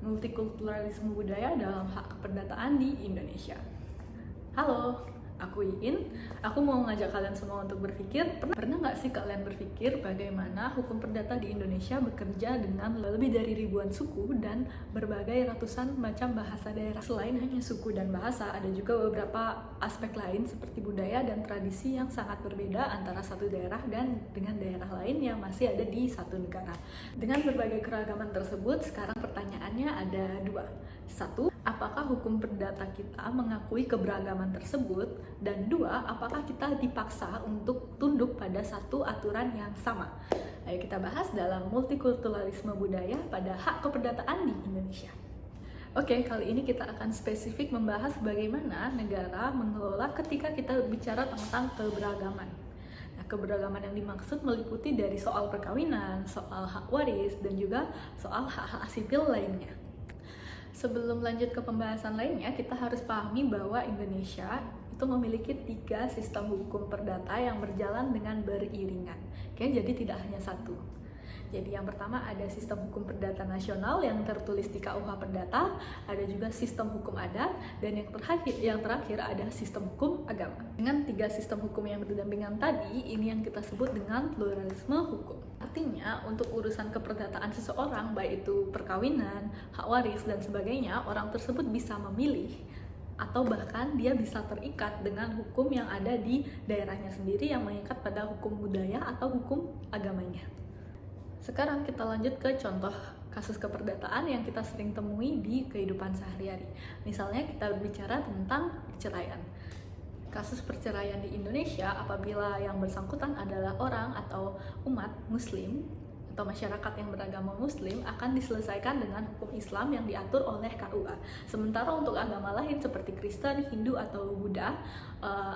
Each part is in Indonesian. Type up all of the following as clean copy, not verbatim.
multikulturalisme budaya dalam hak keperdataan di Indonesia. Halo, aku Iin. Aku mau ngajak kalian semua untuk berpikir, pernah nggak sih kalian berpikir bagaimana hukum perdata di Indonesia bekerja dengan lebih dari ribuan suku dan berbagai ratusan macam bahasa daerah. Selain hanya suku dan bahasa, ada juga beberapa aspek lain seperti budaya dan tradisi yang sangat berbeda antara satu daerah dan dengan daerah lain yang masih ada di satu negara. Dengan berbagai keragaman tersebut, sekarang pertanyaannya ada dua. Satu, apakah hukum perdata kita mengakui keberagaman tersebut? Dan dua, apakah kita dipaksa untuk tunduk pada satu aturan yang sama? Ayo kita bahas dalam multikulturalisme budaya pada hak keperdataan di Indonesia. Oke, kali ini kita akan spesifik membahas bagaimana negara mengelola ketika kita bicara tentang keberagaman. Nah, keberagaman yang dimaksud meliputi dari soal perkawinan, soal hak waris, dan juga soal hak-hak sipil lainnya. Sebelum lanjut ke pembahasan lainnya, kita harus pahami bahwa Indonesia itu memiliki 3 sistem hukum perdata yang berjalan dengan beriringan. Oke, jadi tidak hanya satu. Jadi yang pertama ada sistem hukum perdata nasional yang tertulis di KUH Perdata, ada juga sistem hukum adat, dan yang terakhir ada sistem hukum agama. Dengan 3 sistem hukum yang berdampingan tadi, ini yang kita sebut dengan pluralisme hukum. Artinya, untuk urusan keperdataan seseorang, baik itu perkawinan, hak waris, dan sebagainya, orang tersebut bisa memilih atau bahkan dia bisa terikat dengan hukum yang ada di daerahnya sendiri yang mengikat pada hukum budaya atau hukum agamanya. Sekarang kita lanjut ke contoh kasus keperdataan yang kita sering temui di kehidupan sehari-hari. Misalnya kita berbicara tentang perceraian. Kasus perceraian di Indonesia apabila yang bersangkutan adalah orang atau umat muslim atau masyarakat yang beragama muslim akan diselesaikan dengan hukum Islam yang diatur oleh KUA. Sementara untuk agama lain seperti Kristen, Hindu, atau Buddha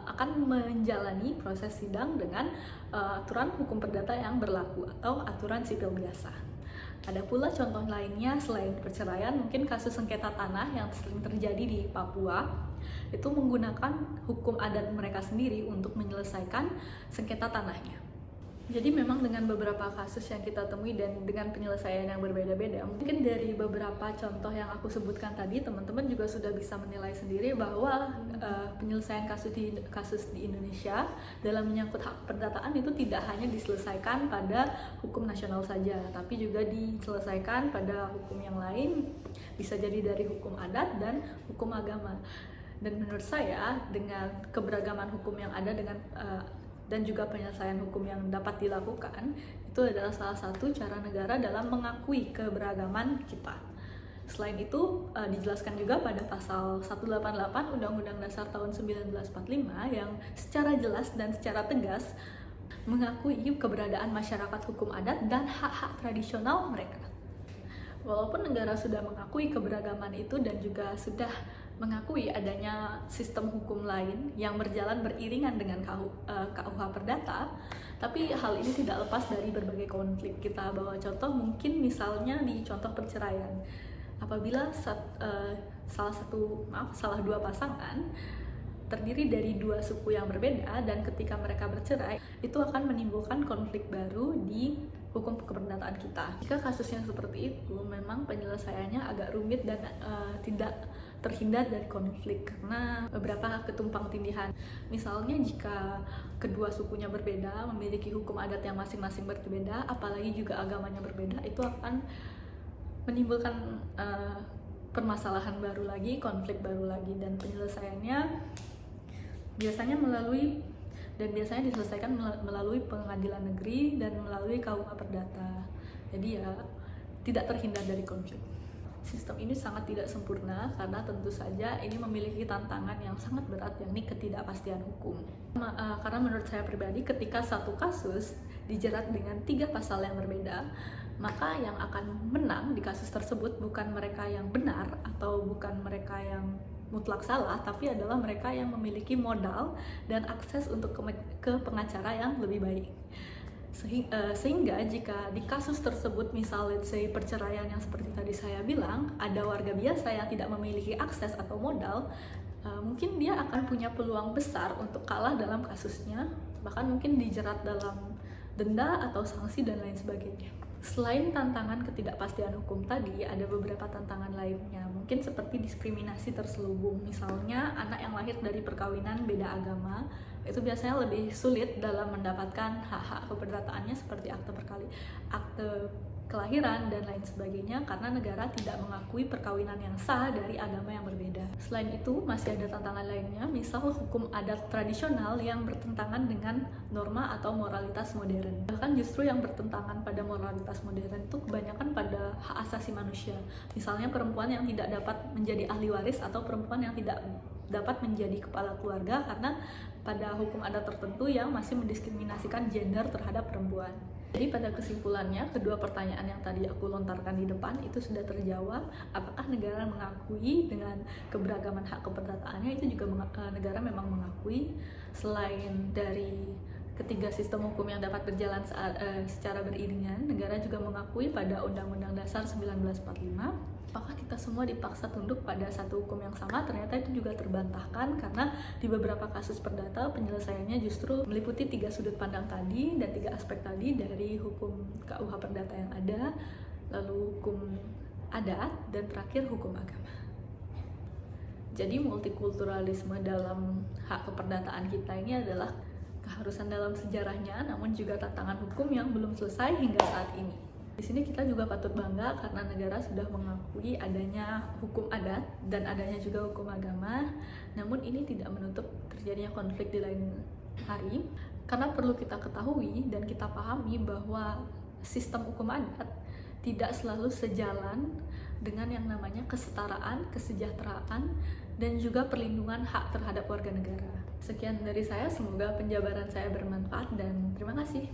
akan menjalani proses sidang dengan aturan hukum perdata yang berlaku atau aturan sipil biasa. Ada pula contoh lainnya selain perceraian, mungkin kasus sengketa tanah yang sering terjadi di Papua, itu menggunakan hukum adat mereka sendiri untuk menyelesaikan sengketa tanahnya. Jadi memang dengan beberapa kasus yang kita temui dan dengan penyelesaian yang berbeda-beda, mungkin dari beberapa contoh yang aku sebutkan tadi, teman-teman juga sudah bisa menilai sendiri bahwa penyelesaian kasus di Indonesia dalam menyangkut hak perdataan itu tidak hanya diselesaikan pada hukum nasional saja, tapi juga diselesaikan pada hukum yang lain, bisa jadi dari hukum adat dan hukum agama. Dan menurut saya dengan keberagaman hukum yang ada dan juga penyelesaian hukum yang dapat dilakukan, itu adalah salah satu cara negara dalam mengakui keberagaman kita. Selain itu, dijelaskan juga pada pasal 188 Undang-Undang Dasar tahun 1945 yang secara jelas dan secara tegas mengakui keberadaan masyarakat hukum adat dan hak-hak tradisional mereka. Walaupun negara sudah mengakui keberagaman itu dan juga sudah mengakui adanya sistem hukum lain yang berjalan beriringan dengan KUH Perdata, tapi hal ini tidak lepas dari berbagai konflik. Kita bawa contoh mungkin misalnya di contoh perceraian. Apabila salah dua pasangan terdiri dari 2 suku yang berbeda dan ketika mereka bercerai, itu akan menimbulkan konflik baru di hukum keperdataan kita. Jika kasusnya seperti itu, memang penyelesaiannya agak rumit dan tidak terhindar dari konflik karena beberapa ketumpang-tindihan. Misalnya jika kedua sukunya berbeda, memiliki hukum adat yang masing-masing berbeda, apalagi juga agamanya berbeda, itu akan menimbulkan permasalahan baru lagi, konflik baru lagi, dan penyelesaiannya biasanya diselesaikan melalui pengadilan negeri dan melalui KUH Perdata. Jadi ya tidak terhindar dari konflik. Sistem ini sangat tidak sempurna karena tentu saja ini memiliki tantangan yang sangat berat, yakni ketidakpastian hukum. Karena menurut saya pribadi, ketika satu kasus dijerat dengan 3 pasal yang berbeda, maka yang akan menang di kasus tersebut bukan mereka yang benar atau bukan mereka yang mutlak salah, tapi adalah mereka yang memiliki modal dan akses untuk ke pengacara yang lebih baik. Sehingga jika di kasus tersebut, misal let's say perceraian yang seperti tadi saya bilang, ada warga biasa yang tidak memiliki akses atau modal, mungkin dia akan punya peluang besar untuk kalah dalam kasusnya, bahkan mungkin dijerat dalam denda atau sanksi dan lain sebagainya. Selain tantangan ketidakpastian hukum tadi, ada beberapa tantangan lainnya, mungkin seperti diskriminasi terselubung. Misalnya, anak yang lahir dari perkawinan beda agama, itu biasanya lebih sulit dalam mendapatkan hak-hak keperdataannya seperti akte kelahiran dan lain sebagainya karena negara tidak mengakui perkawinan yang sah dari agama yang berbeda. Selain itu, masih ada tantangan lainnya, misal hukum adat tradisional yang bertentangan dengan norma atau moralitas modern. Bahkan justru yang bertentangan pada moralitas modern itu kebanyakan pada hak asasi manusia. Misalnya perempuan yang tidak dapat menjadi ahli waris atau perempuan yang tidak dapat menjadi kepala keluarga karena pada hukum adat tertentu yang masih mendiskriminasikan gender terhadap perempuan. Jadi pada kesimpulannya, kedua pertanyaan yang tadi aku lontarkan di depan itu sudah terjawab. Apakah negara mengakui dengan keberagaman hak keperdataannya? Itu juga negara memang mengakui. Selain dari ketiga sistem hukum yang dapat berjalan secara beriringan, negara juga mengakui pada Undang-Undang Dasar 1945. Apakah kita semua dipaksa tunduk pada satu hukum yang sama? Ternyata itu juga terbantahkan karena di beberapa kasus perdata penyelesaiannya justru meliputi 3 sudut pandang tadi dan 3 aspek tadi dari hukum KUH perdata yang ada, lalu hukum adat, dan terakhir hukum agama. Jadi multikulturalisme dalam hak keperdataan kita ini adalah keharusan dalam sejarahnya, namun juga tantangan hukum yang belum selesai hingga saat ini. Di sini kita juga patut bangga karena negara sudah mengakui adanya hukum adat dan adanya juga hukum agama. Namun ini tidak menutup terjadinya konflik di lain hari, karena perlu kita ketahui dan kita pahami bahwa sistem hukum adat tidak selalu sejalan dengan yang namanya kesetaraan, kesejahteraan, dan juga perlindungan hak terhadap warga negara. Sekian dari saya, semoga penjabaran saya bermanfaat dan terima kasih.